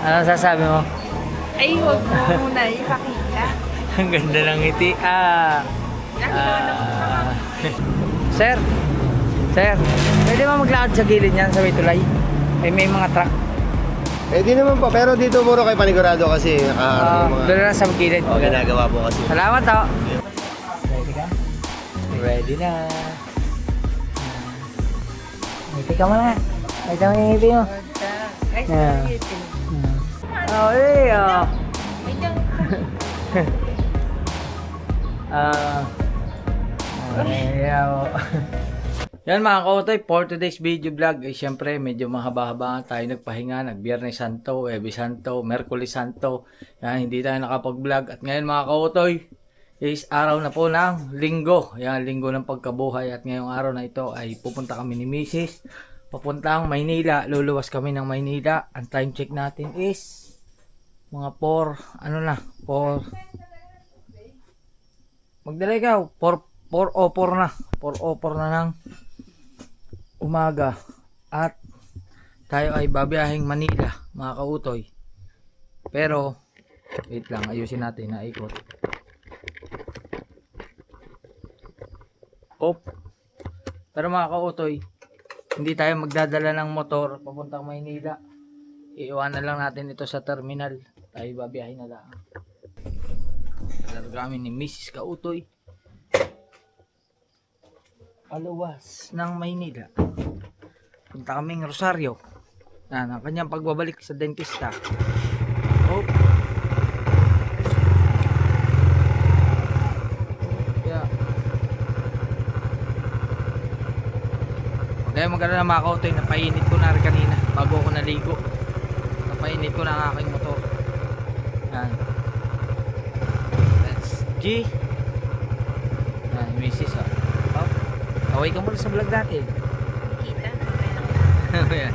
Ano sasabi mo? Ay, huwag mo muna ipakita. Ang ganda ng ngiti. Sir, sir, pwede ba maglakad sa gilid niyan sa may tulay? Ay, may mga truck. Eh di naman po, pero dito muro kay panigurado kasi nakaharap yung Doon na sa gilid. mga ginagawa po kasi. Salamat ho. Ready ka? Ready na. Ngiti ka muna. Ito mo yung ngiti mo. Ay, Yeah. ngipin. Oh, eh, oh. Yan mga kautoy, for today's video vlog, syempre medyo mahaba-haba tayo nagpahinga, Biyernes Santo, Huwebes Santo, Miyerkules Santo. Yan, hindi tayo nakapag-vlog. At ngayon mga kautoy, is araw na po ng linggo. Yan, linggo ng pagkabuhay. At ngayong araw na ito ay pupunta kami ni Mrs. Papuntang Maynila. Luluwas kami ng Maynila. Ang time check natin is mga 4 magdala ikaw 4:04 na 4:04 na ng umaga at tayo ay babiyahing Manila mga kautoy. Pero wait lang, ayusin natin na ikot. Pero mga kautoy, hindi tayo magdadala ng motor papuntang Maynila. Iiwanan lang natin ito sa terminal. Tayo babiyahin na lang. Talaga kami ni Mrs. Kautoy. Aluwas ng Maynila. Punta kaming Rosario. Yan ang kanyang pagbabalik sa dentista. Yeah. Okay, maganda na mga kautoy. Napainit ko na rin kanina bago ako naligo. Napainit ko na ang aking motor. Yan. That's G. Yan, Mrs. Kaway ka muna sa vlog natin. Kita. Ayan.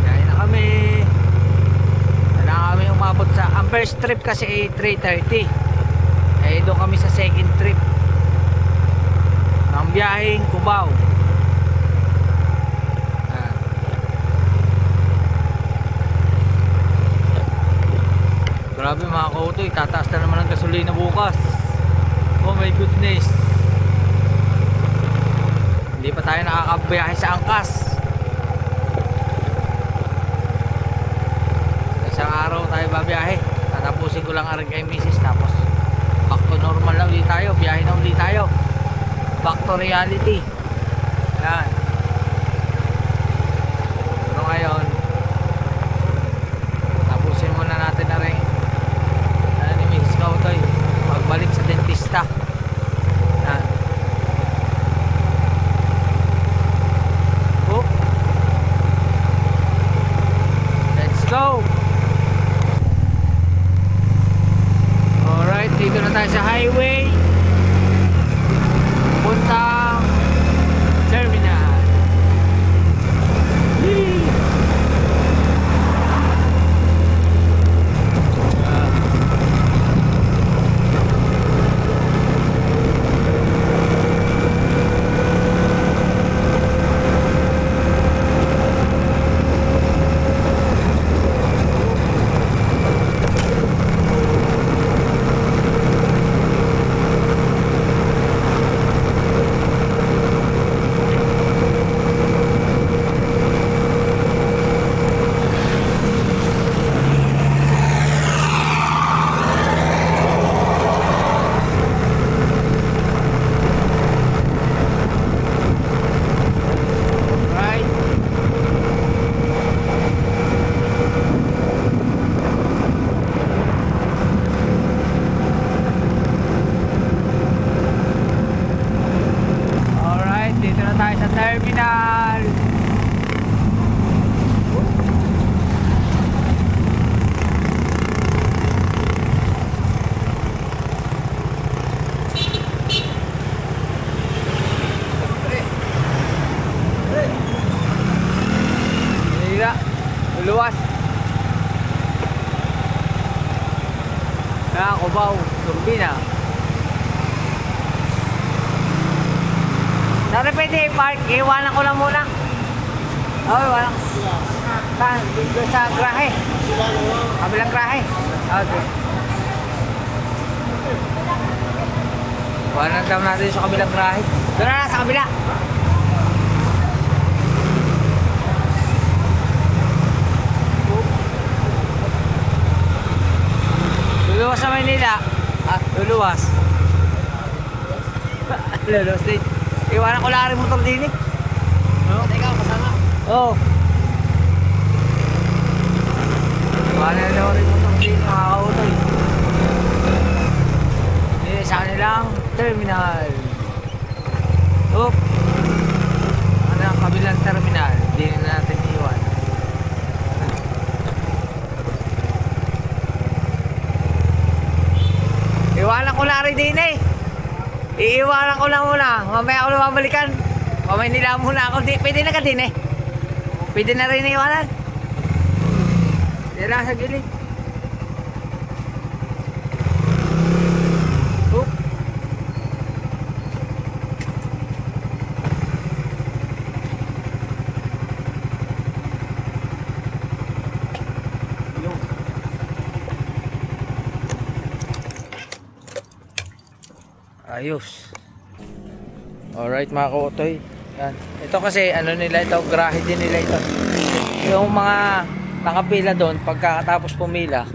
Kaya na kami. Kailangan kami umabot sa ang first trip kasi ay 3:30. Eh doon kami sa second trip ng biyaheng Cubao. Grabe mga kautoy, tataas na naman ang gasolina bukas. Oh my goodness. Hindi pa tayo nakakabiyahe sa angkas. Isang araw tayo babiyahe. Tatapusin ko lang rin kay Mrs. Tapos back to normal na ulit tayo. Biyahe na ulit tayo. Back to reality. Yan. Pero ngayon tapusin muna natin na rin ni Mrs. Kautoy magbalik sa dentista. Yan. Let's go. Alright, dito na tayo sa highway puntang terminal. Terminal. Manila, Luluwas. Cubao, Turbina. Sorry, pwede i-park. Iwanan ko lang muna. Okay, walang. Saan? Dito sa grahe. Kabilang grahe. Okay. Kuha daw natin sa kabilang grahe. Doon na, sa kabila. Luluwas sa Maynila. Luluwas. Luluwas din. Iwanan ko lang rin motor din eh. No? Ikaw, kasama? Oo. Iwanan lang rin motor din mga kautoy. Hindi sa kanilang terminal. Oop. Ano ang kabilang terminal? Hindi na natin iwan. Iwanan ko lang rin din eh. Iiwanan ko lang muna. Mamaya ako na babalikan. Mamaya nila muna ako. Pwede na ka din eh. Pwede na rin iwanan. Yan lang sa gilid. Oop. Ayos. Alright mga kautoy. Yan. Ito kasi ano nila ito, grahe din nila ito. Yung mga nakapila doon, pagkatapos pumila,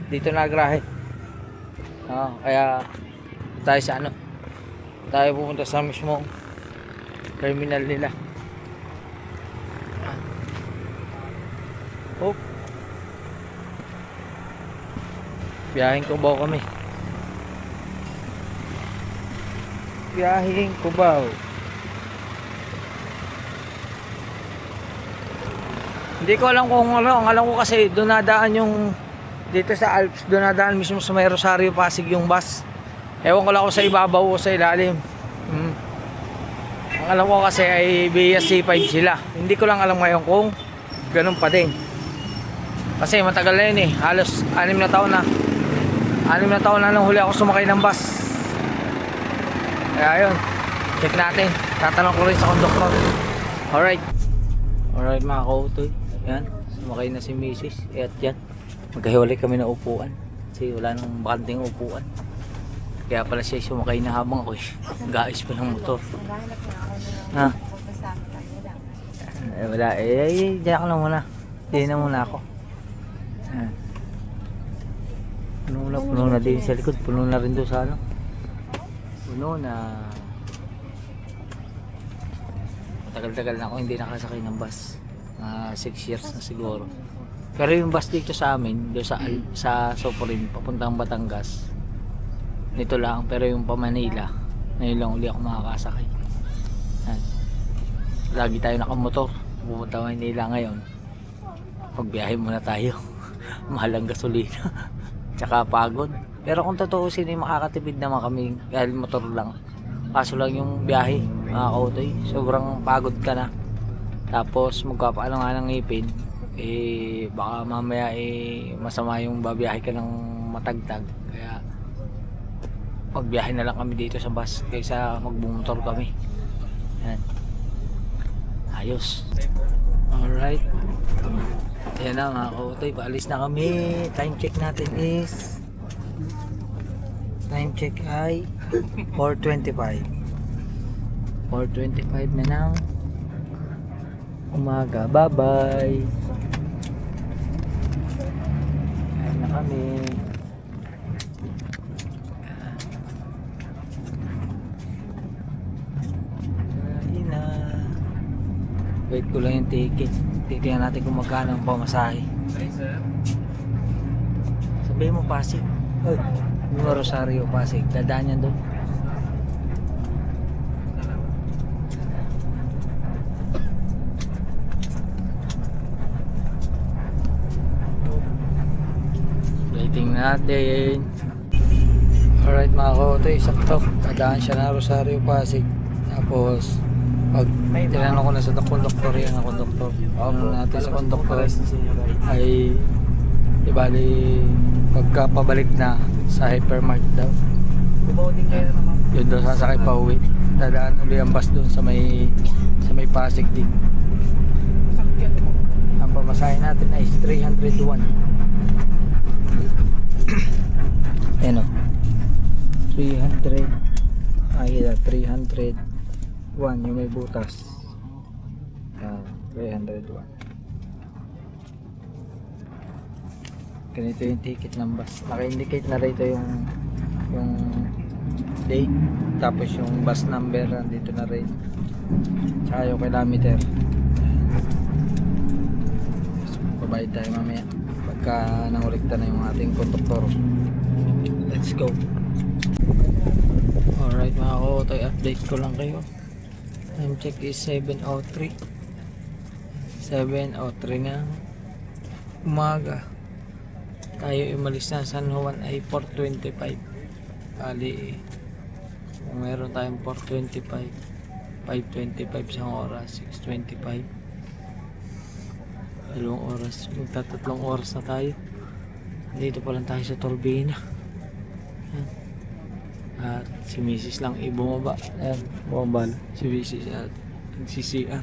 dito na grahe. Kaya tayo sa ano, tayo pupunta sa mismo terminal nila. Oh. Biyahin ko ba kami? Biyahing Cubao. Hindi ko alam kung ano. Ang alam ko kasi doon nadaan yung dito sa Alps, doon nadaan mismo sa may Rosario Pasig yung bus. Ewan ko lang kung sa ibabaw o sa ilalim. Ang alam ko kasi ay BSC5 sila. Hindi ko lang alam ngayon kung ganun pa din. Kasi matagal na yun eh. Halos 6 na taon na. 6 na taon na nang huli ako sumakay ng bus. Kaya yun, check natin. Tatanong ko rin sa konduktor. Alright. Alright mga kautoy. Yan, sumakay na si Mrs. At yan, magkahiwalay kami na upuan. Kasi wala nang bakanting upuan. Kaya pala siya sumakay na habang ako nag-aayos pa ng motor. Ha? Wala. Diyan ako na muna. Diyan na muna ako. Puno na din sa likod. Puno na rin doon sa ano. Puno na. Matagal-tagal na ako hindi nakasakay ng bus. 6 years na siguro. Pero yung bus dito sa amin, doon sa Soporin, papuntang Batangas, nito lang. Pero yung pa Manila, ngayon lang uli ako makakasakay. Lagi tayo nakamotor. Pupunta Manila ngayon. Pagbiyahe muna tayo. Mahal ang gasolina. Tsaka pagod. Pero kung totoo sino yung makakatipid naman kami dahil motor lang. Kaso lang yung biyahe mga kautoy. Sobrang pagod ka na. Tapos magkapaano nga ng ngipin. Baka mamaya masama yung babiyahe ka ng matagtag. Kaya magbiyahe na lang kami dito sa bus kaysa magbumotor kami. Yan. Ayos. Alright. Ayan na mga kautoy. Paalis na kami. Time check natin is time check ay 4:25 na ng umaga. Bye bye. Ayan na kami. Ayan na. Wait ko lang yung ticket. Titingnan natin kung magkano ang pamasahe. Sabihin mo Pasig. Oy. Yung Rosario Pasig, dadaan yan doon. Waiting natin. Alright mga kautoy, sakto. Dadaan siya na Rosario Pasig. Tapos pag tinanong ko na sa konduktor yan ang konduktor. Ano natin sa konduktor ay ibali pagkapabalik na sa hypermart daw. Yun daw sasakay pa uwi. Dadaan uli ang bus doon sa may Pasig din. Ang pamasahe natin ay 301. Ayan o. 300. Ay, 301 yung may butas. 301. Ganito yung ticket ng bus. Naka-indicate na rito yung date, tapos yung bus number nandito na rin, tsaka yung kilometer. So, babayad tayo mamaya pagka nangulikta na yung ating konduktor. Let's go. Alright mga kautoy, update ko lang kayo. Time check is 7:03 ng umaga. Tayo umalis na San Juan ay 4:25. Bali, kung meron tayong 4:25, 5:25 isang oras, 6:25, 2 oras, magtatatlong oras na tayo. Dito pa lang tayo sa Turbina. Yan. At si Mrs. lang ibumaba. Ayan, bumaba si Mrs. at nag-CCR.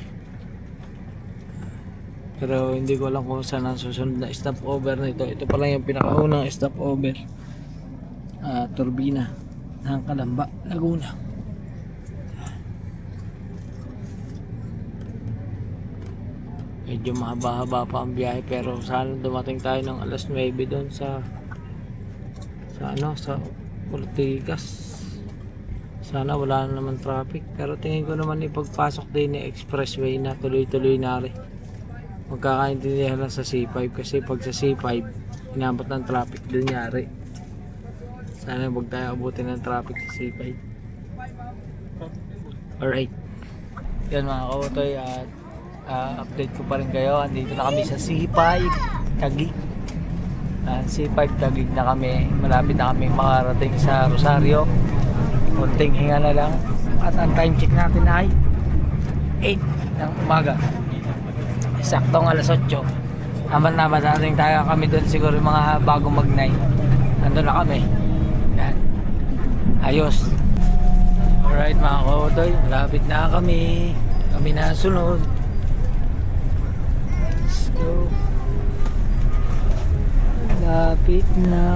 Pero hindi ko alam kung saan ang susunod na stopover nito. Ito pa lang yung pinakaunang stopover. Turbina ng Calamba, Laguna. Medyo mahaba-haba pa ang biyahe, pero sana dumating tayo ng alas 9 doon sa Ortigas. Sana wala na naman traffic, pero tingin ko naman ipagpasok din ni expressway na tuloy-tuloy na rin. Magkakaintindihan lang sa C5, kasi pag sa C5 inabot ng traffic doon yari. Sana huwag tayo abutin ng traffic sa C5. Alright. Yan mga kautoy, at update ko pa rin kayo. Andito na kami sa C5 Taguig. C5 Taguig na kami. Malapit na kami makarating sa Rosario. Kunting hinga na lang. At ang time check natin ay 8 ng umaga. Saktong alas 8. Naman dating tayo kami doon siguro mga bago mag-9. Nandun na kami. Yan. Ayos. Alright mga kautoy, malapit na kami. Kami na sunod. Let's go. Malapit na.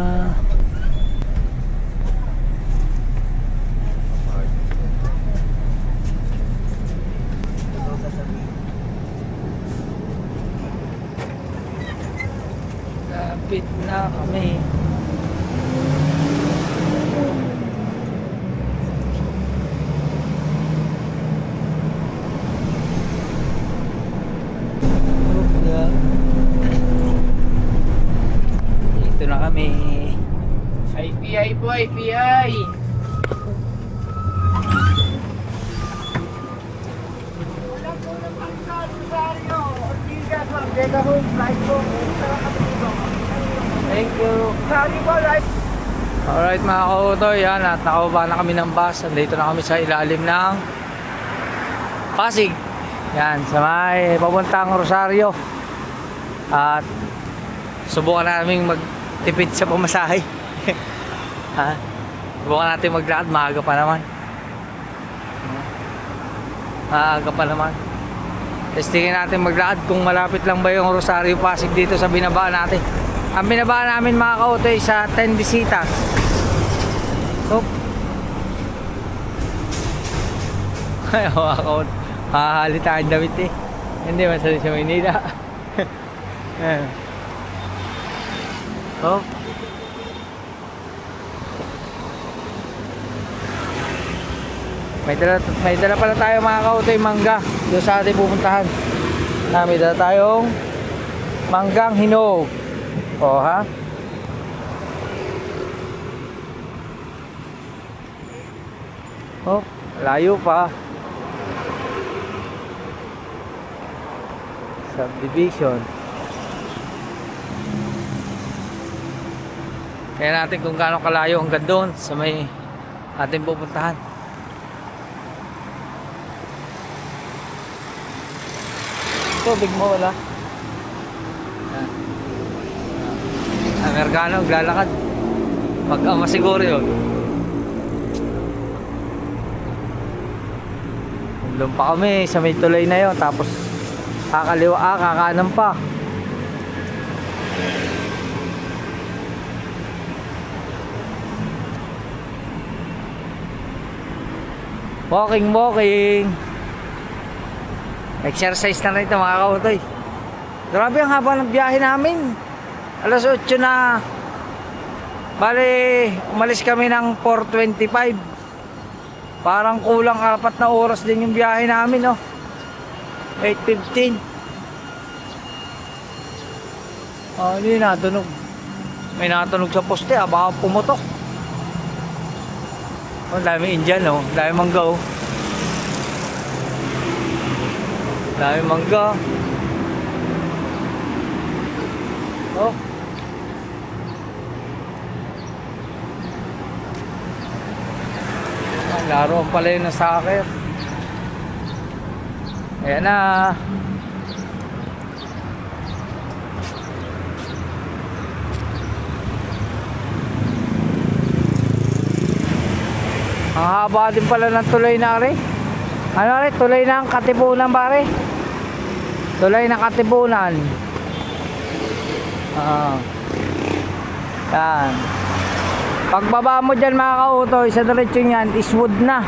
Malapit na kami. Dito na kami. IPI po, IPI! Thank you. Alright mga kautoy, yan, at nakababa na kami ng bus. Nandito na kami sa ilalim ng Pasig. Yan, sa may papuntang Rosario. At subukan namin magtipid sa pamasahe. Subukan natin maglakad, maaga pa naman. Maaga pa naman. Testingin natin maglakad kung malapit lang ba yung Rosario Pasig dito sa binabaan natin. Ang binabaan namin mga kautoy sa 10 Visitas. So, ay mga kautoy, hahalita ang damit eh. Hindi masali sa Manila. Oh. May dala pala tayo mga kautoy, mangga doon sa ating pupuntahan. May dala tayong manggang hinog. O ha? Oh, layo pa. Subdivision. Kaya natin kung gaano kalayo hanggang doon sa may ating pupuntahan. Tubig mo wala. Amerikano naglalakad. Mag-ama siguro yun. Doon pa kami sa may tulay na yun. Tapos kakaliwa, kakanan pa. Walking. Exercise na rin ito mga kautoy. Grabe ang haba ng biyahe namin. Alas 8 na. Bale, umalis kami ng 4:25. Parang kulang 4 na oras din yung biyahe namin, no? 8:15. Oh, hindi natunog. May natunog sa poste, baka pumutok. Oh, dami Indian, oh. Dami mangga, oh. Dami mangga. Oh. Laro pala yun ng soccer. Ayan na. Ang haba din pala ng tulay na rin. Ano rin? Tulay ng Katipunan pare. Tulay ng Katipunan. Yan. Pagbaba mo dyan mga kautoy, sa diretso yan, Eastwood na.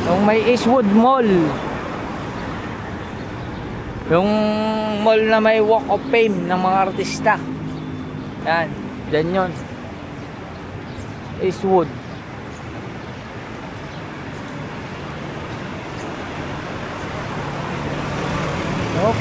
Yung may Eastwood Mall. Yung mall na may Walk of Fame ng mga artista. Yan, dyan yun. Eastwood. Oh.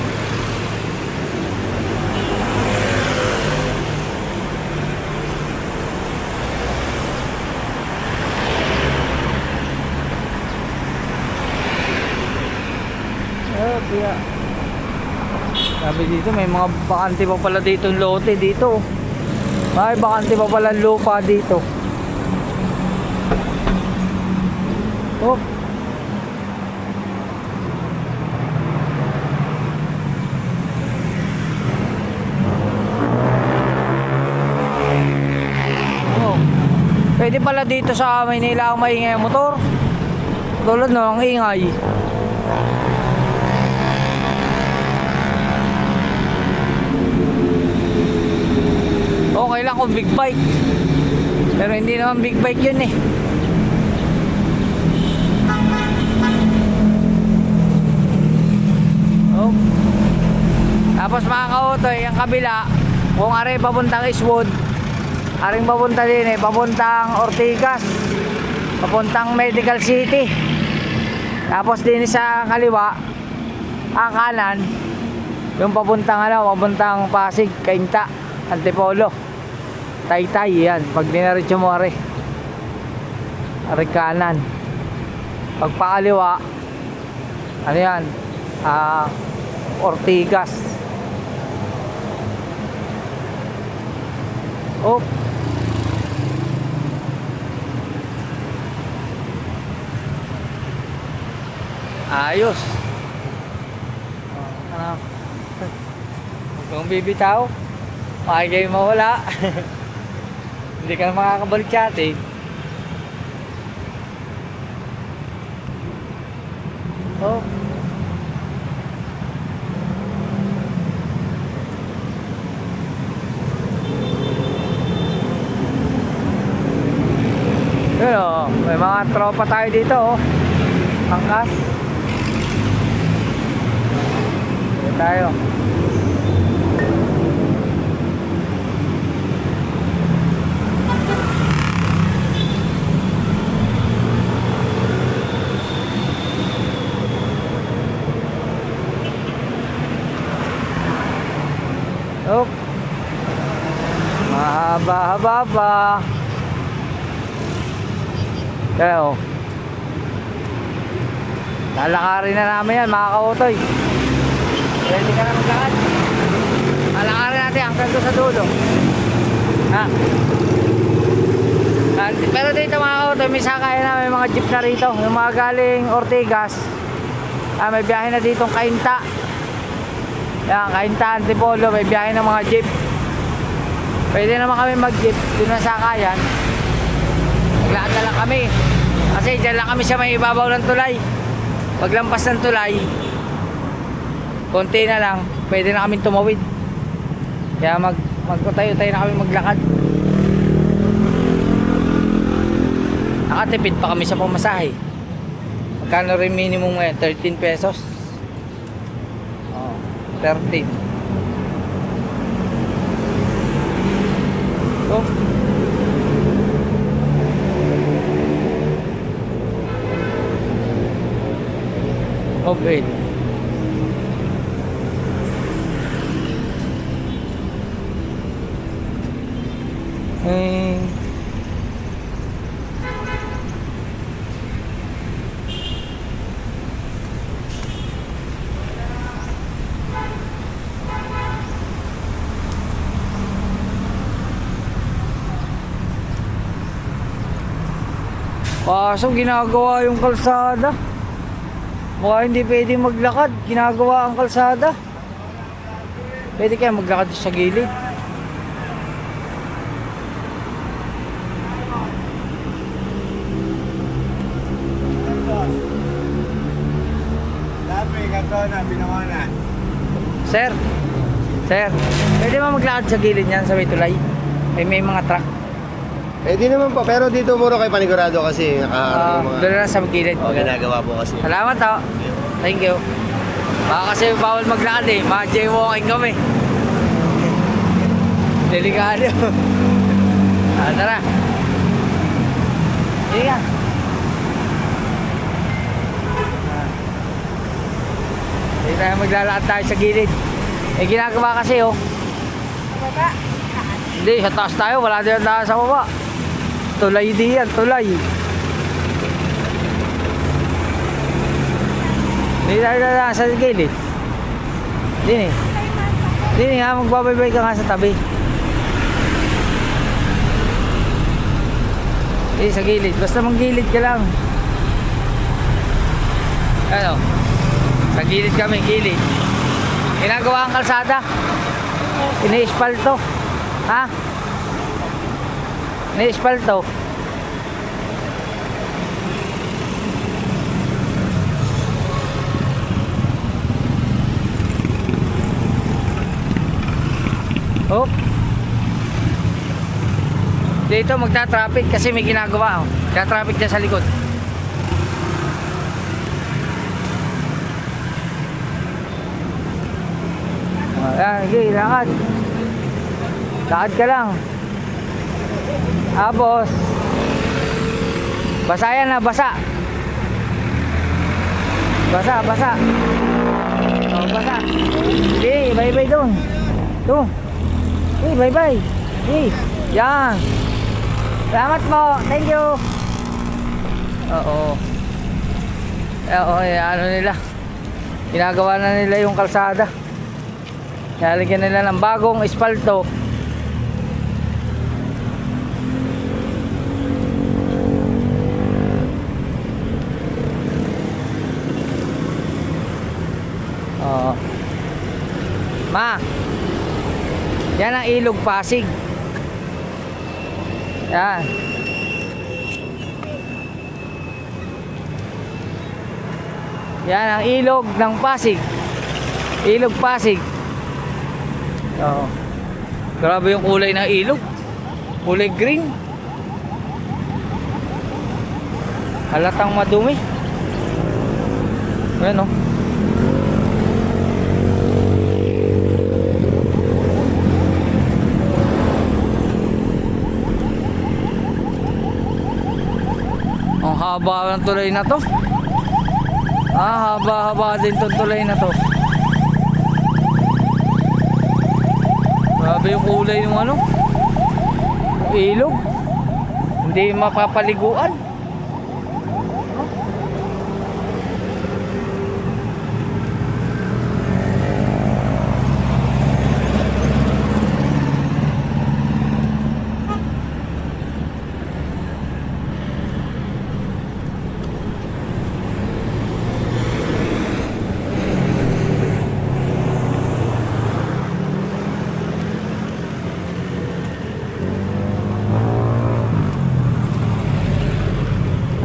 Kaya sabi dito may mga bakante pa pala dito yung lote dito. May bakante pa pala lupa dito. Oh. Oh. Pwede pala dito sa Maynila ang maingay ang motor. Tulad no, ang ingay. Okay lang kung big bike. Pero hindi naman big bike yun eh. Oh. Tapos mga kautoy, ang kabila, kung aray papuntang Eastwood, aring papunta din eh, papuntang Ortigas, papuntang Medical City. Tapos din sa kaliwa, ang kanan, yung papuntang Pasig, Cainta, Antipolo, Taytay, yan. Pag dinaretso mo aray kanan. Pag pakaliwa, ano yan, Ortigas. Oh. Ayos. Ano? Huwag kang bibitaw. Makikay mawala. Hindi ka na makakabalik sa atin. Oh. Yun oh, may mga tropa tayo dito oh. Angkas. Yun tayo. Oh. Mahaba-haba pa. Kaya oh. Lalakarin na namin yan mga kautoy. Ready ka na maglakad. Lalakarin natin hanggang doon sa dulo. Ha? Pero dito mga kautoy, may sakay na, may mga jeep na rito. Yung mga galing Ortigas, may biyahe na ditong Cainta. Yan, Cainta, Antipolo, may biyahe ng mga jeep. Pwede naman kami mag-jeep doon na sakayan. Naglakad na lang kami. Kasi dyan lang kami sa may ibabaw ng tulay. Paglampas ng tulay, konti na lang, pwede na kami tumawid. Kaya magtayo-tayo na kami maglakad. Nakatipid pa kami sa pamasahe. Magkano rin minimum ngayon? 13 pesos. Oh, 13. Oh. Okay. Kaso ginagawa yung kalsada. Mukha hindi pwede maglakad. Ginagawa ang kalsada. Pwede kaya maglakad sa gilid. Sir, sir, pwede ba maglakad sa gilid niyan sa may tulay? May mga truck. Pwede naman po, pero dito muro kayo panigurado kasi nakaharap yung mga... Doon na sa gilid. ginagawa po kasi. Salamat ho. Thank you. Baka kasi bawal maglakad eh. Mga jaywalking kami. Delikado. Tara. Sige ka. Hindi tayo maglalakad tayo sa gilid. Eh ginagawa kasi oh. Sa baba. Hindi, sa taas tayo. Wala din tayo sa baba. Tulay din yan, tulay. Hindi tayo na sa gilid. Dini. Dini nga, magbabaybay ka nga sa tabi. Hindi, sa gilid. Basta manggilid ka lang. Ano? Sa gilid kami, gilid. Ginagawa ang kalsada. Ini-espalto. Ha? Ini-espalto. Oh. Dito magta-traffic kasi may ginagawa oh. Kaya traffic dyan sa likod. Ayan, sige, lakad. Lakad ka lang. Boss. Basa yan na, basa. Basa, basa. Oh, basa. Sige, bye-bye doon. Doon. Hey, bye-bye. Hey, yan. Salamat po. Thank you. Oo. Oo, ano nila. Ginagawa na nila yung kalsada. Lalagyan nila ng bagong espalto. Oo. Ma. Yan ang ilog Pasig. Yan. Yan ang ilog ng Pasig. Ilog Pasig. Oo. Grabe yung kulay ng ilog. Kulay green. Halatang madumi. Ayan o. Ang haba ng tulay na to. Haba-haba din tong tulay na to. Grabe yung kulay ng ano, ilog. Hindi mapapaliguan.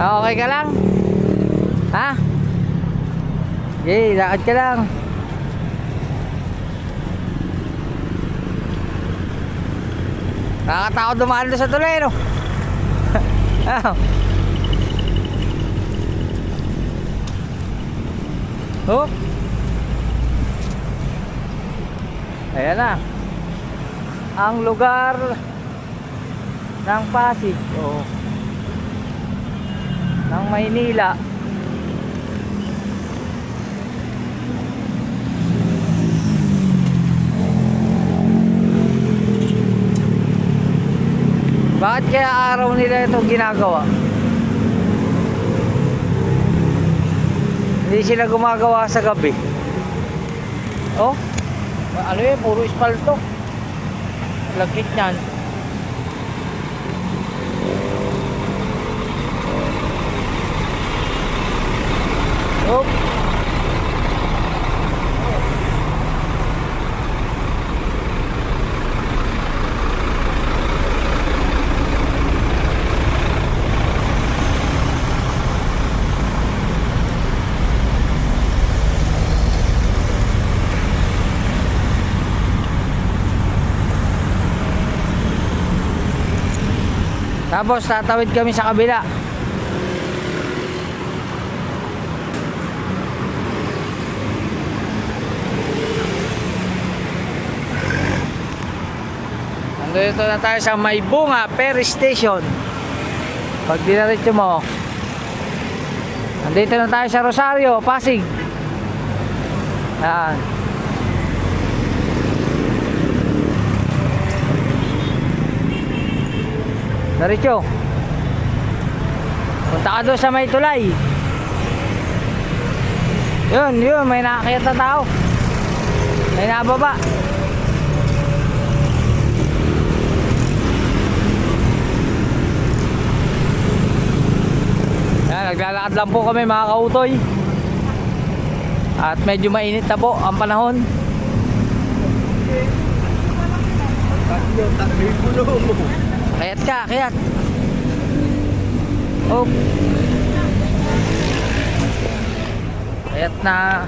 Okay ka lang? Ha? Okay, lakad ka lang. Nakakatakot dumaan doon sa tulay, no? Ah. Oh. Ayan na. Ang lugar ng Pasig, oh, ng Maynila. Bakit kaya araw nila ito ginagawa? Hindi sila gumagawa sa gabi. Oh, ano yun? Puro espalto. Lagkit yan. Oh. Tapos tatawid kami sa kabila. Nandito na tayo sa Maybunga Ferry Station. Pag dinaretso mo, nandito na tayo sa Rosario, Pasig. Yan. Diretso. Punta ka doon sa may tulay. Yun, may nakakita na tao. May nababa. Yan, naglalakad lang po kami mga kautoy. At medyo mainit na po ang panahon. Kayat ka, kayat. Oh. Kayat na.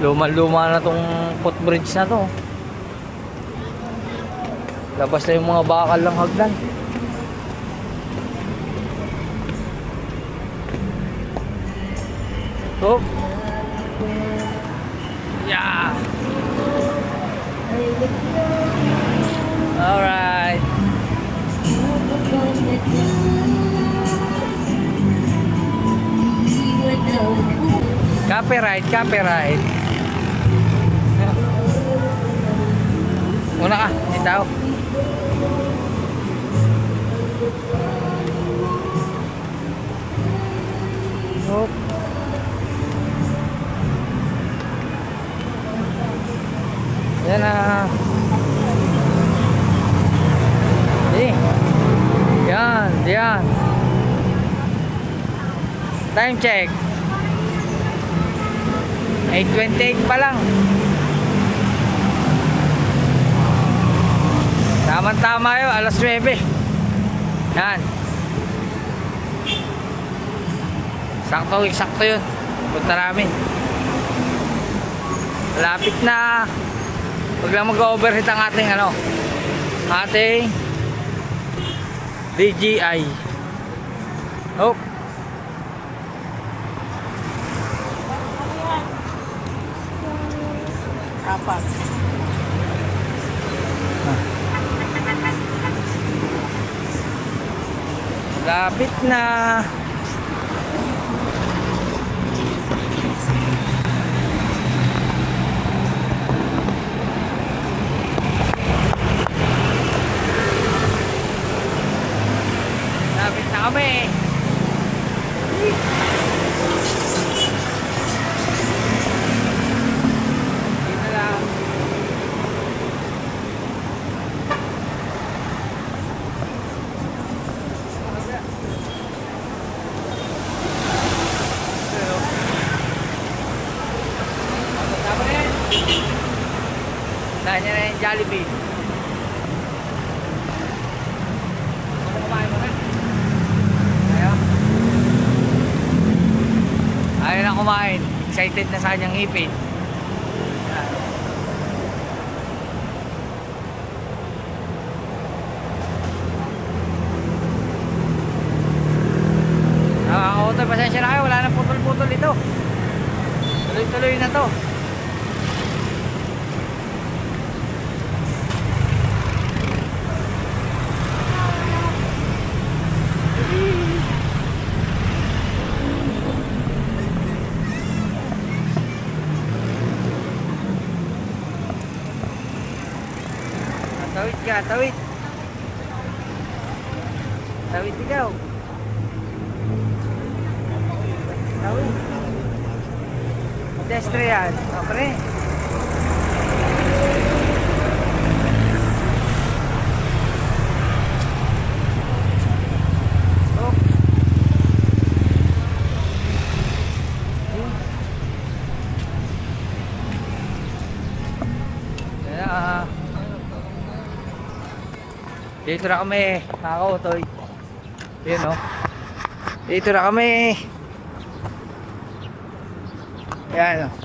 Luma-luma na tong footbridge na to. Labas na yung mga bakal lang hagdan. Oh. Yeah. Alright. Copyright, copyright. Una ka, itaw. Oh. Yan na. Yan. Time check. 8:28 pa lang. Tama-tama yun, alas 9. Yan. Sakto yun. Punta namin. Malapit na. Huwag lang mag-overheat ang ating DJI. Oh. Apat. Lapit na. Lapit na kami. Dito lang. Dahil niya na yung Jollibee. Kumain mo na. Ayaw na kumain. Excited na sa kanyang ngipin. Tawid ka, tawid. Tawid ikaw. Tawid. Pedestrian. O, pre. Oh. Yan. Dito na kami, nakaka-utoy. Yun o. Dito na kami. Yan o.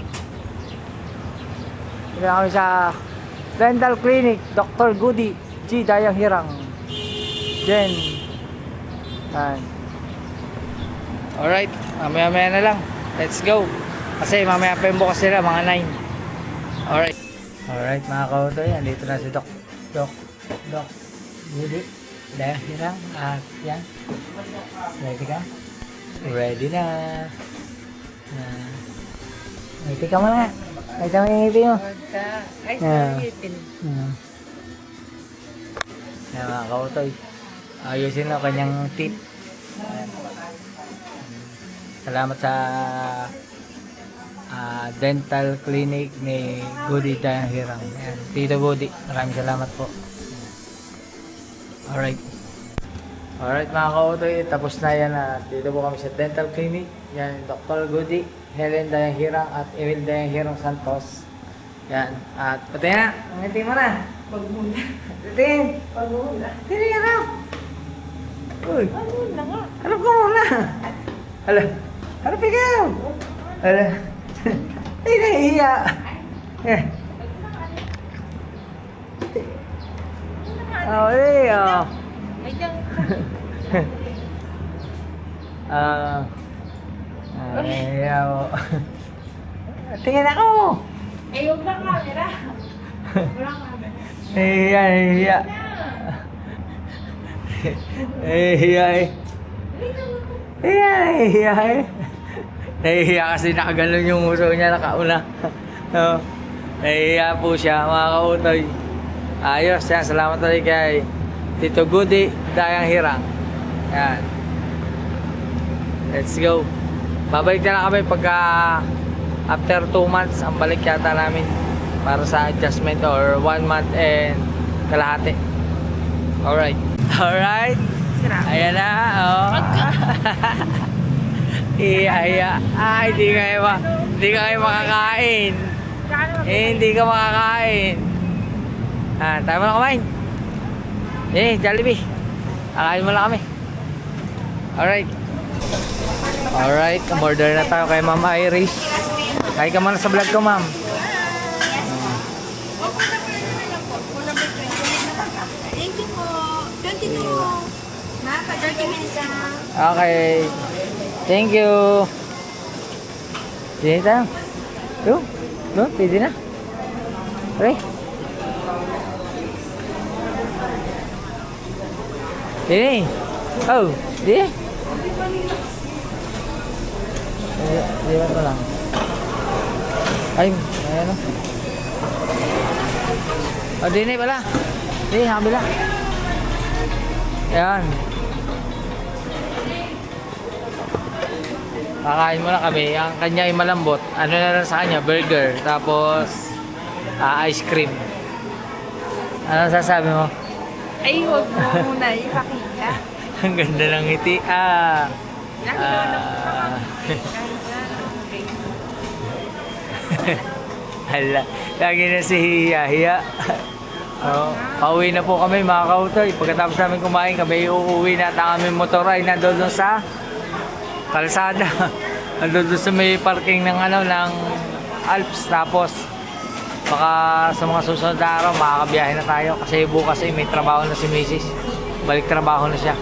Dito na kami sa Dental Clinic, Dr. Goody G. Dayang Hirang. Jen. Yan. Alright, mamaya-maya na lang. Let's go. Kasi mamaya pa yung bukas sila, mga 9. Alright. Alright mga kautoy, andito na si Doc Goody Dayang Hirang. At yan. Ready ka? Ready na. Ready ka muna. Ready ka mga ngipin mo. Ay, ngipin. Yan mga kautoy. Ayusin na kanyang teeth. Salamat sa dental clinic ni Goody Dayang Hirang. Ayan, Tito Goody, maraming salamat po. Alright mga kautoy, tapos na yan. Dito po kami sa dental clinic. Yan, Dr. Goody, Helen Dayang Hirang at Emil Dayang Hirang Santos. Yan, at pati na, ngiti mo na. Wag muna. Titin, Wag muna. titin harap. Uy, Wag muna nga. harap ka muna. Hala, harap ikaw. Hala, ay nahihiya. Eh. Oh, eh, oh. Ay, dyan. Nahihiya mo. Tingin ako. Ay, huwag lang camera. Wala camera. Nahihiya, nahihiya. Nahihiya eh. Nahihiya eh. Nahihiya kasi nakaganon yung uso niya, nakauna. No. Nahihiya po siya, mga kautoy. Ayos yan, salamat ulit kay Tito Goody Dayang Hirang. Yan. Let's go. Babalik na lang kami pagka after 2 months ang balik yata namin para sa adjustment or 1 month and kalahati. Alright. Alright. Ayan na. Oh. Iya. Ay, hindi kayo makakain. Hindi ka makakain. Tayo mo na kumain. Jollibee. Kakain mo lang kami. Alright, order na tayo kay Ma'am Irish. Kain ka muna sa vlog ko, Ma'am. Thank you po. 22. Pa 30 minutes lang. Okay. Thank you. Sini tayo. Doon, pwede na. Okay. Sini. Oh, di. Diyan ko lang. Ay, ayan o. Oh, di pala. Di, kabila. Ayan. Kakain muna kami. Ang kanya ay malambot. Ano na lang sa kanya? Burger. Tapos, ice cream. Ano sasabi mo? Ay, huwag mo muna ipakita. Ang ganda ng ngiti. Hala, lagi na si Hiya. Pauwi na po kami mga kautoy. Pagkatapos namin kumain kami, uuwi na at ang aming motor ay nandun sa kalsada. Nandun sa may parking ng ng Alps. Tapos baka sa mga susunod na araw makakabiyahe na tayo kasi bukas ay may trabaho na si Mrs. Balik trabaho na siya.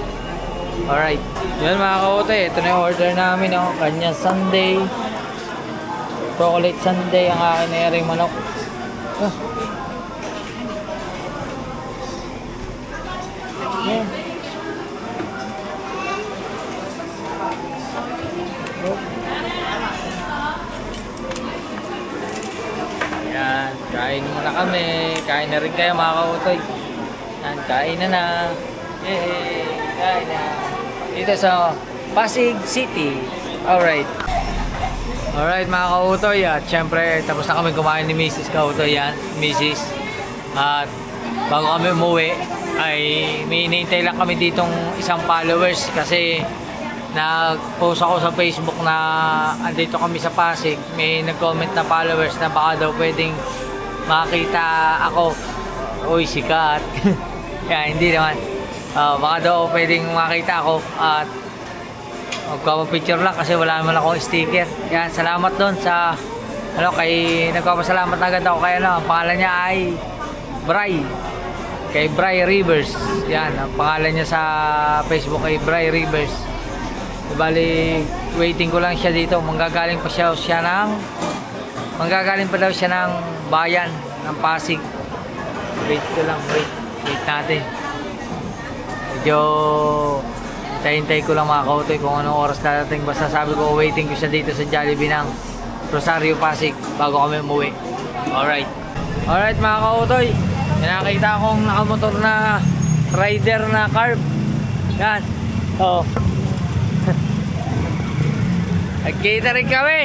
Alright, yun mga kautoy, ito na yung order namin, kanya sundae, chocolate sundae, ang akin na yaring manok. Yeah. Ayan, kain muna kami. Kain na rin kayo mga kautoy. Yan, kain na. Yay! Kain na. Dito sa Pasig City. Alright. Alright mga kautoy, at syempre tapos na kami kumain ni Mrs. Kautoy yan, Mrs. At bago kami umuwi ay may hinihintay lang kami ditong isang followers kasi nag-post ako sa Facebook na andito kami sa Pasig. May nag-comment na followers na baka daw pwedeng makita ako. Uy, sikat. Yan, hindi naman. Baka daw pwedeng makita ako at magpapapicture lang kasi wala naman akong sticker. Yan, salamat doon sa nagpapasalamat agad ako kay ang pangalan niya ay Bray. Kay Bray Rivers. Yan, ang pangalan niya sa Facebook ay Bray Rivers. Bali, waiting ko lang siya dito. Manggagaling pa daw siya ng bayan ng Pasig. Wait natin. Medyo hintay ko lang mga kautoy kung anong oras dadating. Basta sabi ko waiting ko siya dito sa Jollibee ng Rosario, Pasig bago kami umuwi. Alright mga kautoy, nakita akong nakamotor na rider na carb. Yan. Nagkita rin kami.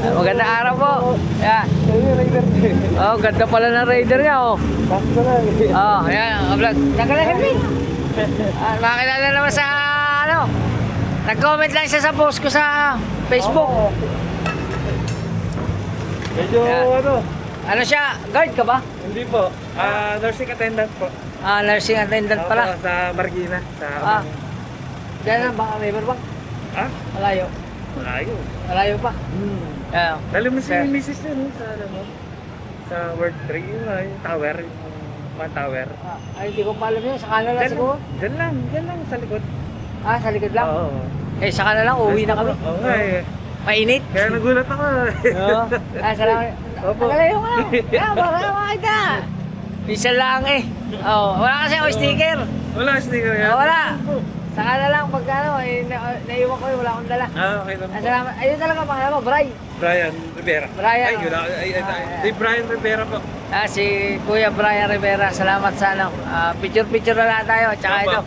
Magandang araw po. Yan. Ganda pala ng rider niya. Yan, vlog. Nagkalahin din. Makilala naman sa nag-comment lang siya sa post ko sa Facebook. Medyo Ano siya? Guard ka ba? hindi po. Nursing attendant po. Nursing attendant pala. Opo, sa Marikina. Diyan na ba? River ba? Malayo. Malayo pa. Dali mo si Sir. Mrs. niya no? Sa World 3 yung tower. Yung tower. Ay, hindi ko pa alam yun. Sa kanan lang siguro. Diyan lang sa likod. Sa likod lang. Oo. Sa kanan lang. Uwi na kami. Oo nga eh. Mainit. Kaya nagulat ako. Salamat. Opo. Nagalayo ka lang. Para makita. Minsan lang eh. Wala kasi ako sticker. Wala sticker yan. Wala. Sa kanan lang. Pag naiwan ko wala akong dala. Okay lang po. Salamat. Ayun talaga pangalan mo, Bray. Brian Rivera. Brian. Ay, wala. Ay, Brian Rivera po. Si Kuya Brian Rivera. Salamat sa picture na lang tayo. Tsaka Opo. ito.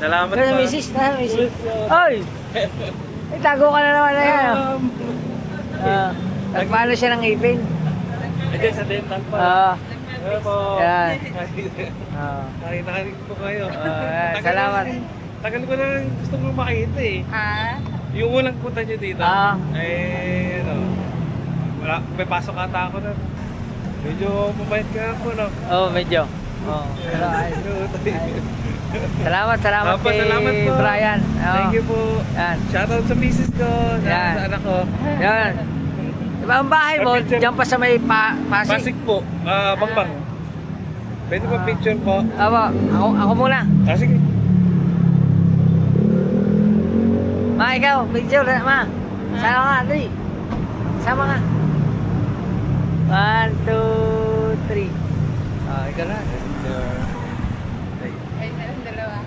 Salamat Pero po. misis. Oy! Tago ka na naman na yan. Nagpaano siya ng ipin. Diyan sa dental po. Ano po? Yan. Nakinig po kayo. Salamat. Tagal ko na gusto mo makita eh. Yung unang punta nyo dito. Ay, may pasok ata ako na. Medyo mabait ka po, no? Medyo. Salamat Opo, kay salamat po. Brian. Thank you po. Yan. Shoutout sa misis ko, Yan. sa anak ko. Yan. Diba ang bahay mo, dyan pa sa may Pasig? Pasig po, Bangbang. Pwede pa picture po. Ako muna. Sige. Ikaw, picture ma. Sama nga, 3. Sama nga. 1, 2, 3. Ikaw na. Ay, meron dalawa.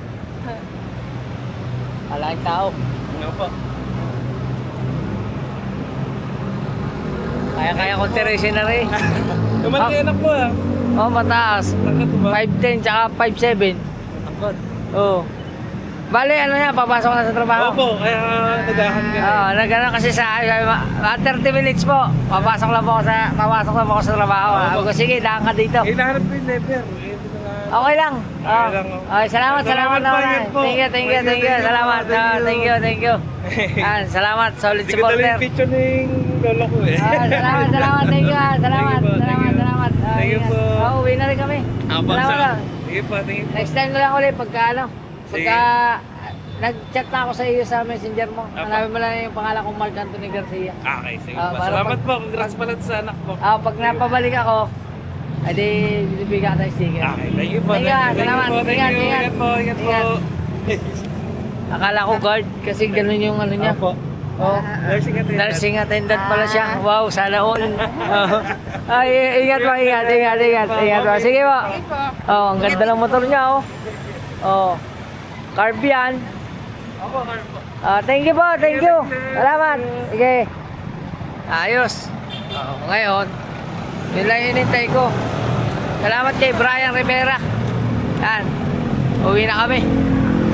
Alaking tao. Ano po? Kaya kong tirasin na rin. Kumalaki anak mo ah. Mataas. Takot ba? 5'10 tsaka 5'7. Takot. Bale, papasok na sa trabaho. Opo, kaya nagahan ka na. Nagano kasi sa 30 minutes po. Papasok lang po ako sa trabaho. Opo. Sige, daan ka dito. Hinahanap ko yung never. Okay lang. Okay lang, Salamat Salamat naman. po, ingat po. Thank you. Salamat. Thank you. Salamat, solid Hindi ko dala supporter. yung picture ng lolo ko eh. Salamat. Thank you. Salamat. Thank you po. Uwi na rin kami. Salamat. Sige po, thank you. Next time na lang ulit pagka nag-chat na ako sa iyo sa messenger mo. Hanapin mo lang yung pangalan kong Mark Anthony Garcia. Okay, sige po. para Salamat pag- po. Congrats pala sa anak ko. Pag napabalik ako, edi bibigyan ka tayo sticker. Okay, thank you po. Thank you, salamat. Thank you. Ingat. Ingat po. Ingat. Akala ko guard kasi ganun yung ano niya. Opo. Nursing attendant. Nursing attendant pala siya. Wow, sana all. Ingat po. Sige po. Ang ganda ng motor niya carb yan. Opo, Carl po. Thank you po. Salamat. Sige. Ayos. Ngayon, yun lang inintay ko. Salamat kay Brian Rivera. Yan. Uwi na kami.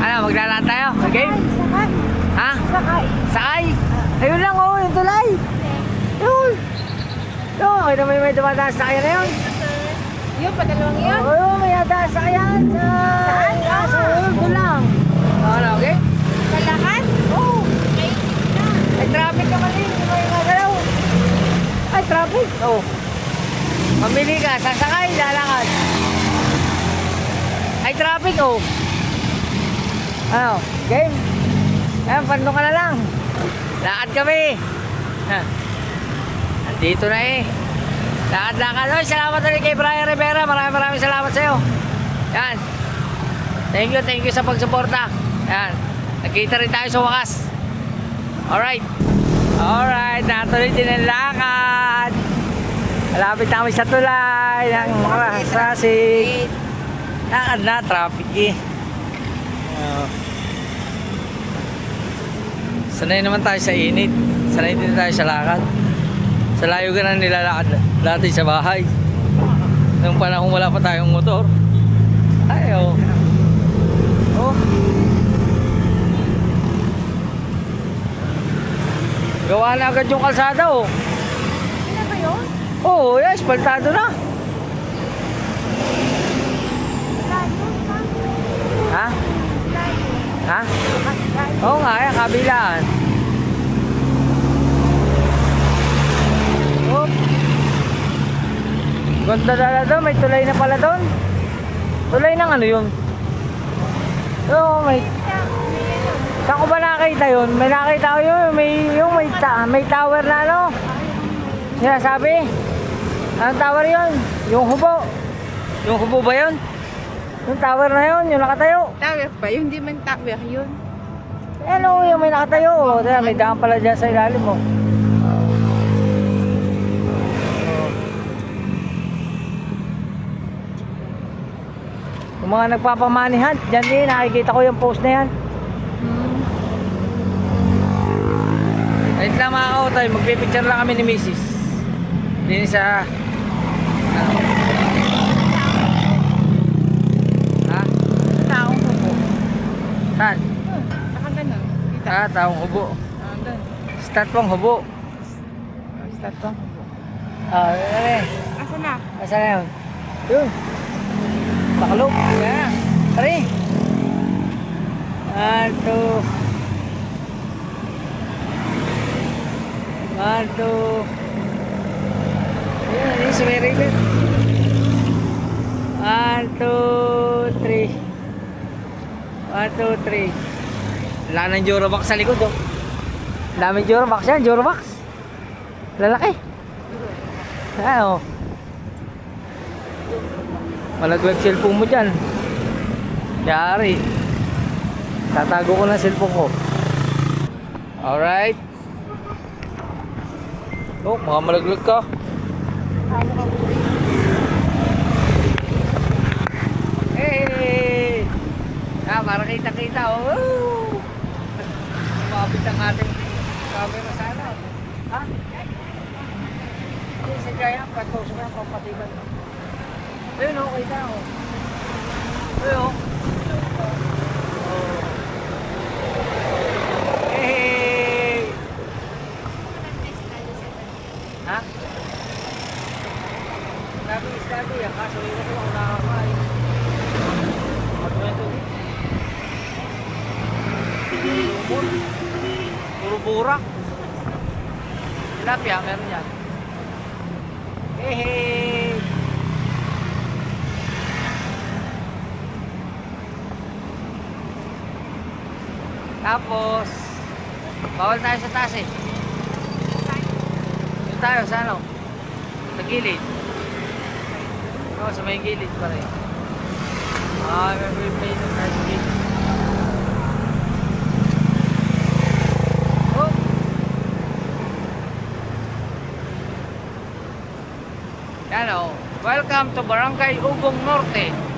Ano, maglalaan tayo? Okay? Sakay. Ha? Sakay. Sakay? Ayun lang, oh, yung tulay. Yun. Yun, okay naman may dumadaan sa kaya na yun. Yun, padalawang yun. Oo, may dadaan sa kaya. Saan? Doon lang. Ano, okay? Kalakan? Oo. Ay, traffic naman din. Hindi mo yung magalaw. Ay, traffic. Oo. Mamili ka, sasakay, lalakad. Ay, traffic, oh. Ano, game? Ayan, pando ka na lang. Lakad kami. Ha. Nandito na eh. Lakad-lakad. Oy, salamat ulit kay Brian Rivera. Maraming salamat sa iyo. Yan. Thank you sa pagsuporta. Yan. Nagkita rin tayo sa wakas. Alright. Natuloy din ang lakad. Malapit na kami sa tulay ng mga Rasig. Lakad na, traffic eh. Sanay naman tayo sa init. Sanay din tayo sa lakad. Sa layo ka na nilalakad dati sa bahay. Nung panahon wala pa tayong motor. Ay, oh. Oh. Gawa na agad yung kalsada, oh. Ano ba yun? Oo, yes, paltado na. Layo. Ha? Layo. Ha? Layo. Oo nga, yan, kabilaan. Oh. Ganda na doon, may tulay na pala doon. Tulay ng ano yun? Oo, may... Saan ko ba nakita yun? May nakita ko yun, may tower na ano. Sinasabi? Anong tower yun? Yung hubo. Yung hubo ba yun? Yung tower na yun, yung nakatayo. Tower pa yun, hindi man tower yun. Ano, yung may nakatayo. Oh. May daan pala dyan sa ilalim mo. Yung mga nagpapamanihan, dyan din, nakikita ko yung post na yan. Ayun lang mga kautay, magpipicture lang kami ni Mrs. Din sa... Ano? Ha? Taong hubo. Saan? Baka ganun. Kita. Ah, taong hubo. Doon. Start pong hubo. Start to. Ah, ano eh. Asa na? Asa na yun? Yun. Bakalog. Yan. Tari. 1, 2. 1, 2. Ayan, yun si Mary Beth. 1, 2, 3. 1, 2, 3. Wala ng Jorovax sa likod, oh. Daming Jorovax yan, Jorovax. Lalaki. Ano? Malagwag cellphone mo dyan. Yari. Tatago ko na cellphone ko. Alright. Oh, mga malaglag ka. Hey! Ah, para kita-kita. Oh! Sumabit ang ating camera sana. Ha? Hindi, sa Jaya, patos mo yung kompatiban. Ayun, okay na ako. Ayun, hey! Ha? Sabi study yan, kaso yun ako ako nakakamay. Pagkwento din. Puro burak. Tilapia, meron yan. Hey! Tapos, bawal tayo sa taas eh. Doon tayo sa ano? Sa gilid. Oo, sa may gilid pa rin. May play doon tayo sa gilid. Oh! Yan o. Welcome to Barangay Ugong Norte.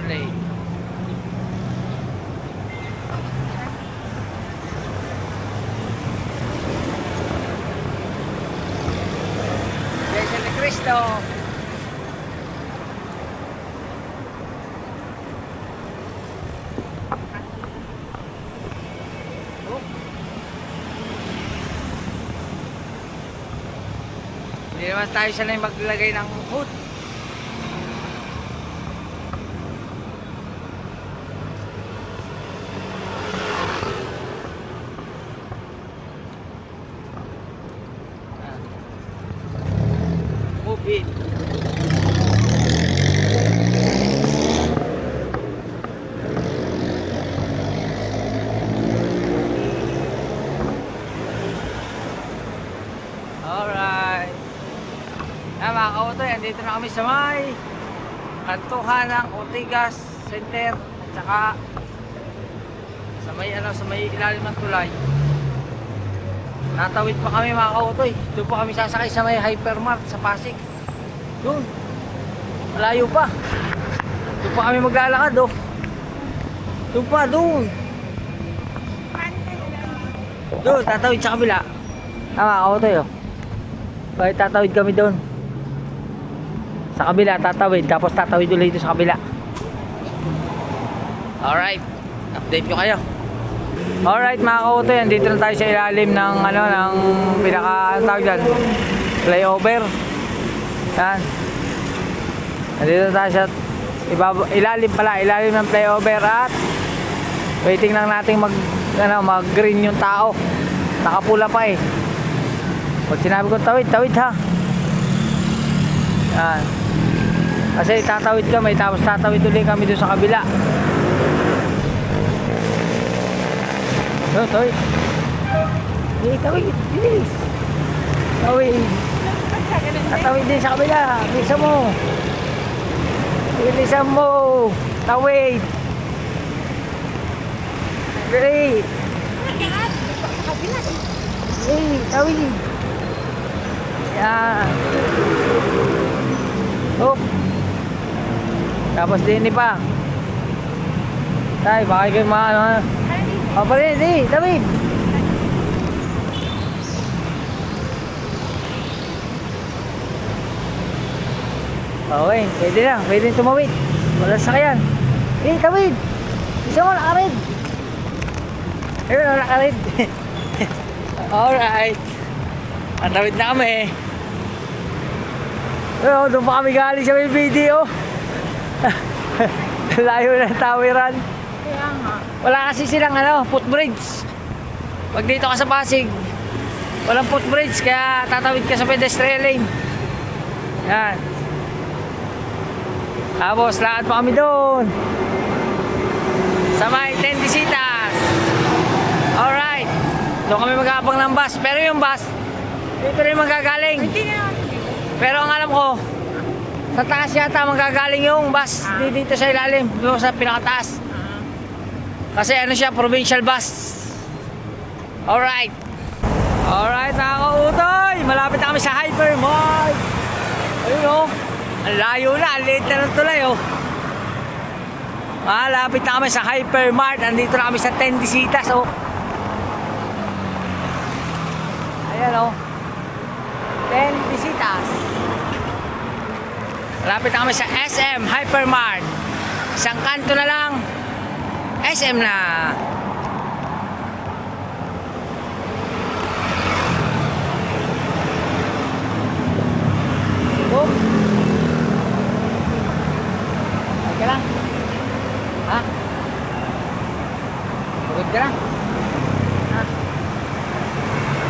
Chevrolet. Iglesia ni Cristo. Hindi naman tayo sanay maglagay ng hood. Move it. Alright. Mga kautoy, andito na kami sa may kantuhan ng Ortigas Center at saka sa may ilalim ng tulay. Natawid pa kami mga kautoy. Doon pa kami sasakay sa may Hypermart sa Pasig. Doon. Malayo pa. Doon pa kami maglalakad oh. Doon pa, doon. Doon, tatawid sa kabila. Mga kautoy oh. Bakit tatawid kami doon? Sa kabila, tatawid. Tapos tatawid ulit dito sa kabila. Alright. Update ko kayo. Alright mga kautoy, andito na tayo sa ilalim ng ng pinaka tawag dyan, flyover. Yan. Andito na tayo sa ilalim ng flyover at waiting lang natin mag green yung tao. Nakapula pa eh. Pag sinabi ko tawid ha. Yan. Kasi tatawid kami tapos tatawid ulit kami doon sa kabila. Tawid. Tawid. Bilis. Tawid. Tatawid din sa kabila. Bilisan mo. Bilisan mo. Tawid. Bilis. Tawid. Yan. Hop. Tapos din pa. Tay, baka kayo O pa rin, di, David. Okay, pwede tumawid. Wala sakayan. David. Isa mo, nakarid. Ayun, nakarid. Alright. Natawid na kami. Doon pa kami galing sa may video. Layo na tawiran. Wala kasi silang footbridge. Pag dito ka sa Pasig, walang footbridge kaya tatawid ka sa pedestrian lane. Yan. Tapos lakad pa kami doon sa may Tendisitas. Alright. Doon kami mag-aabang ng bus. Pero yung bus dito rin magagaling. Pero ang alam ko sa taas yata magagaling yung bus. Dito sa ilalim, doon sa pinakataas. Kasi siya, provincial bus. Alright. Alright mga kautoy. Malapit na kami sa Hypermart. Ayun oh. Ang layo na, ang liit na ng tulay oh. Malapit na kami sa Hypermart. Andito na kami sa Tendisitas oh. Ayan oh. Tendisitas. Malapit na kami sa SM Hypermart. Isang kanto na lang SM na. Oh. Okay lang. Ha? Pagod ka lang? Ha?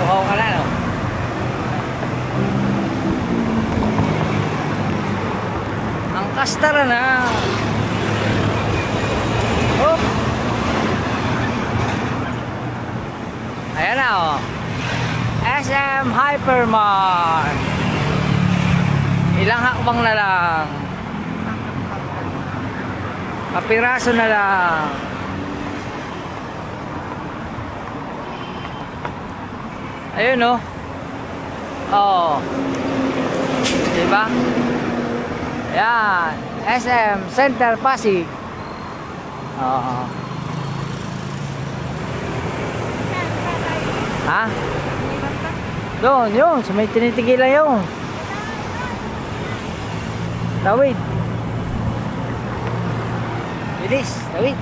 Tukaw ka lang, no? Ang kastara na. Oh. Ayan na oh. SM Hypermart. Ilang hakbang na lang. Kapiraso na lang. Ayun oh. Oh. Diba? Ayan. SM Center Pasig. Oo. Ha? Doon, yun. Sa may tinitigilan yun. Tawid. Bilis, tawid.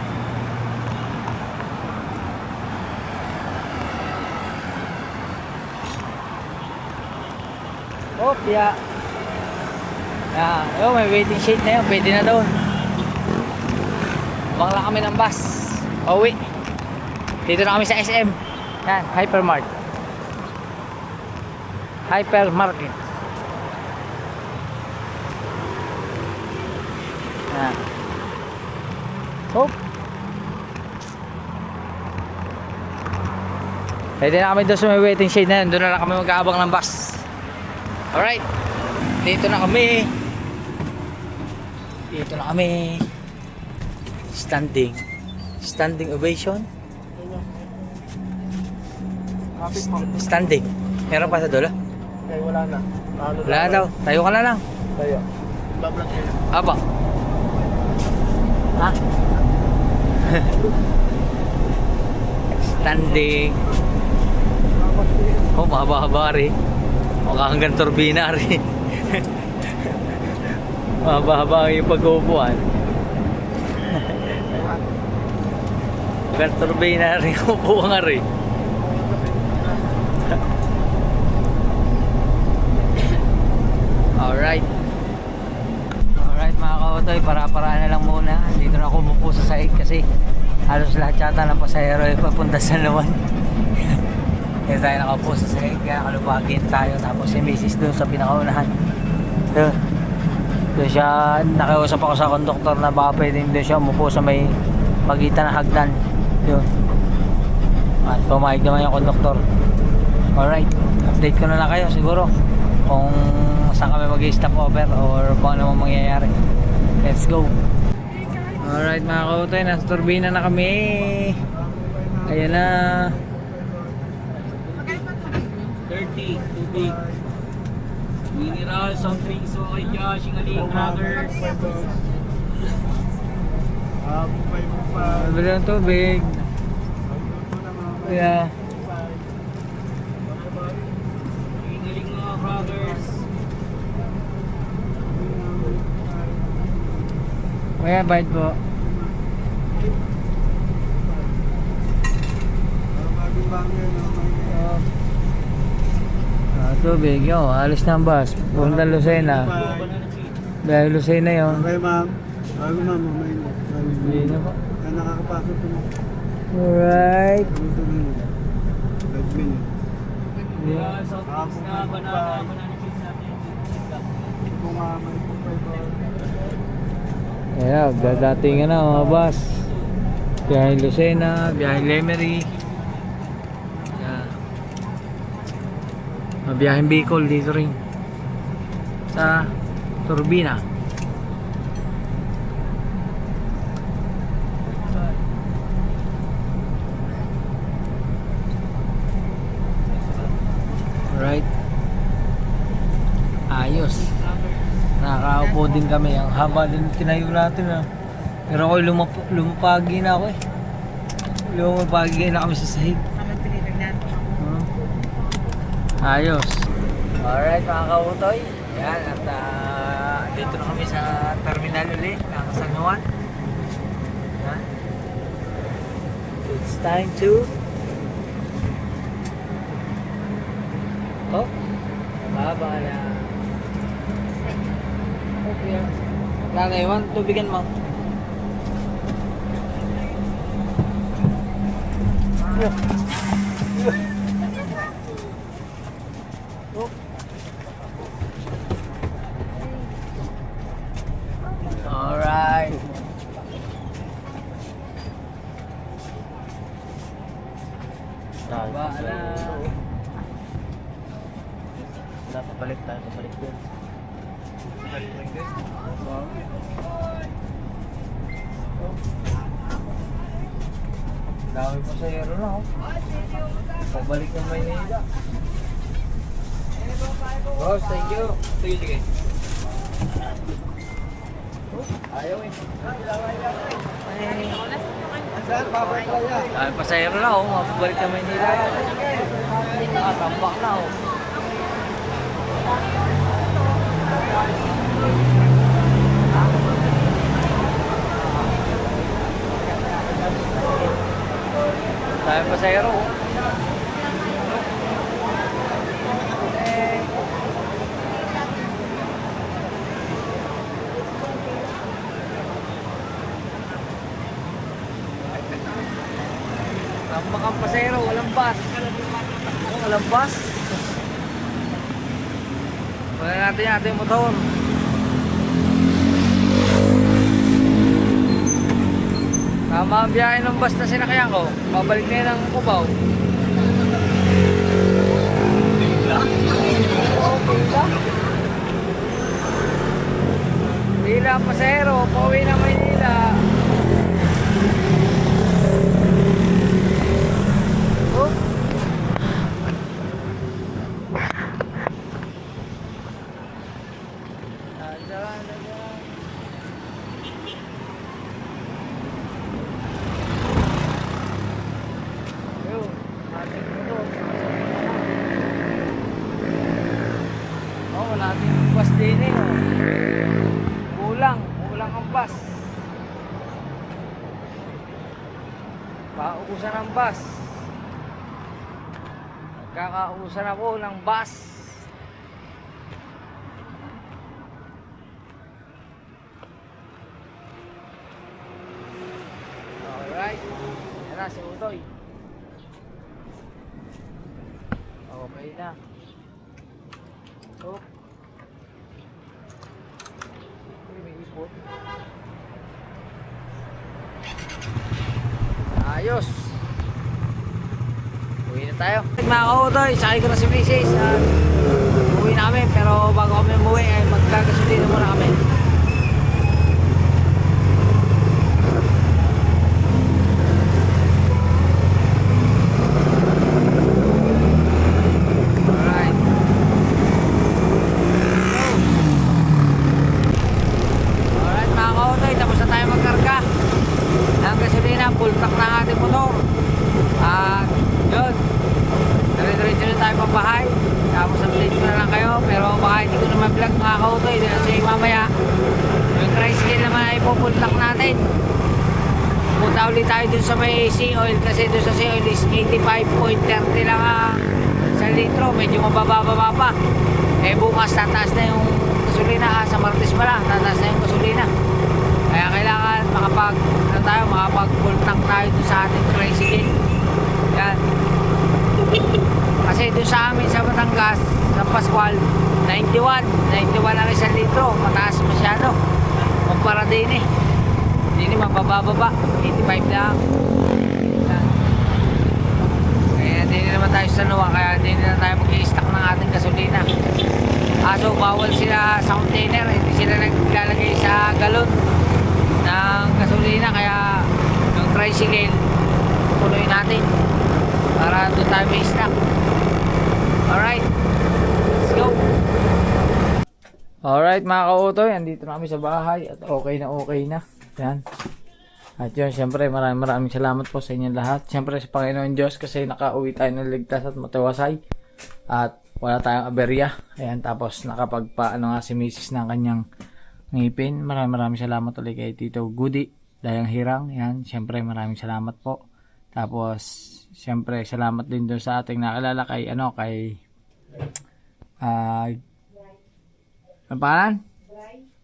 Oh, yeah. Yun, may waiting shade na yun. Pwede na doon. Abang lang kami ng bus. Pauwi. Dito na kami sa SM. Yan, Hypermart. Hypermarket. Yan. Oh. Pwede na kami doon sa may waiting shade na yun. Doon na lang kami mag-aabang ng bus. Alright. Dito na kami. Dito na kami. Standing ovation. Standing. Meron pa sa dulo? Okay, wala na. Wala daw. Tayo ka na lang. Tayo. Bablog kayo. Apa? Ha? Standing. Oh, mahaba-haba rin. Mukha hanggang turbina rin. Mahaba-haba yung pag-uupuan. Hanggang turbina rin yung upuan rin. Alright. Alright mga kaotoy, para-para na lang muna. Dito na ako umupo sa sahig kasi halos lahat yata ng pasahero ay papunta sa Lawan. Kaya tayo nakaupo sa sahig, kaya kalupagin tayo. Tapos si Mrs. doon sa pinakaunahan. Doon siya, nakiusap ako sa konduktor na baka pwedeng doon siya umupo sa may pagitan ng hagdan. Yun. At pumayag naman yung konduktor. Alright, update ko na lang kayo siguro kung saan kami mag-stop over or kung ano mang mangyayari. Let's go. Alright mga kautoy, nasa turbina na kami. Ayan na. 30, tubig. Mineral, soft drinks, okay, Josh, Ingaling, Brothers. Bili ng tubig. Yeah. Ingaling mga Brothers. Kaya bayad po. Tubig yun, alis na ang bus. Punta Lucena. Dahil Lucena yun. Okay, ma'am. Bago, ma'am. Mamay mo. Hindi na po. Kaya nakakapasok po. Alright. 5 minutes. Yeah, soft drinks na, banana chips natin. Kung may Ayan, dadating na mga bus. Biyaheng Lucena, biyaheng Lemery. Biyaheng Bicol dito rin sa turbina. Right. Ayos. Nakakaupo din kami. Ang haba din tinayo natin pero ako'y lumapagi na ako eh. Lumapagi na kami sa sahig. Ayos. Alright mga kautoy. Yan at dito na kami sa terminal ulit ng San Juan. Yan. It's time to baba na. Okay. Nanay, tubigan mo. Alright. Baba na. Papalik tayo, papalik din. Dami pa sa hero na pabalik ng Maynila. Boss, thank you. Sige. Ayaw eh. Ay, pasahero na oh. Mapabalik na Maynila. Tambak na oh. Dahil pasahero oh. Tambak ang pasahero, walang bus. Walang bus. Wala natin yung ating motor. Tama ang biyahe ng bus na sinakyan ko. Babalik na yun ang Cubao. Pila ang pasahero, pauwi na Maynila. Wala tayong bus din eh. Kulang ang bus. Paubusan ang bus. Nagkakaubusan ako ng bus. Alright. Yan na si Utoy. Okay na. Oh. May ipot. Ayos. Uwi na tayo. Mga kautoy, sakay ko na si Mrs. Uwi na kami, pero bago kami umuwi ay magkagasolina muna kami. Full tank na ang ating motor. At yun, dire-diretso na tayo pabahay. Tapos update ko na lang kayo. Pero baka hindi ko na ma-vlog mga kautoy kasi mamaya yung tricycle naman ay full tank natin. Punta ulit tayo dun sa may sea oil kasi dun sa sea oil is 85.30 lang ang 1 litro. Medyo mababa pa. Eh bukas tataas na yung gasolina. Sa Martes pala tataas na yung gasolina. Kaya kailangan makapag full tank tayo doon sa ating tricycle. Yan. Kasi doon sa amin sa Batangas, sa Pascual, 91 ang 1 litro. Mataas masyado. Kumpara din eh. Hindi mababa. 85 lang. Yan. Kaya hindi naman tayo sa luwa. Kaya hindi na tayo mag-i-stock ng ating gasolina. So bawal sila sa container. Hindi sila naglalagay sa galon ng gasolina, kaya yung tricycle punuin natin para doon tayo may stock. Alright, let's go. Alright mga kautoy, andito na kami sa bahay at okay na yan. At yun, syempre maraming salamat po sa inyong lahat, syempre sa Panginoon Diyos kasi nakauwi tayo ng ligtas at matiwasay at wala tayong aberya. Ayan, tapos nakapagpaano nga si Mrs. ng kanyang ngipin. Maraming salamat ulit kay Tito Goody Dayang Hirang. Yan, syempre maraming salamat po. Tapos syempre salamat din doon sa ating nakilala kay ano pangalan?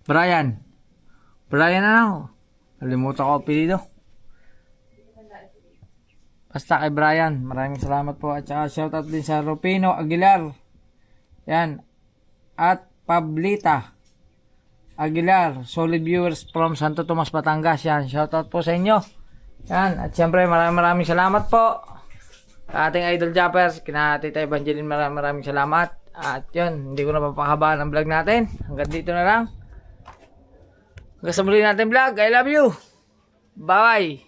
Brian ano? Kalimutan ko apelyido. Basta kay Brian, maraming salamat po at saka shoutout din sa Rufino Aguilar. Yan. At Pablita Aguilar, solid viewers from Santo Tomas, Batangas. Yan, shoutout po sa inyo. Yan, at syempre maraming salamat po sa ating idol Jappers, kina Tita Evangeline, maraming salamat. At yun, hindi ko na papahabaan ang vlog natin. Hanggang dito na lang. Hanggang sa muli natin vlog. I love you. Bye.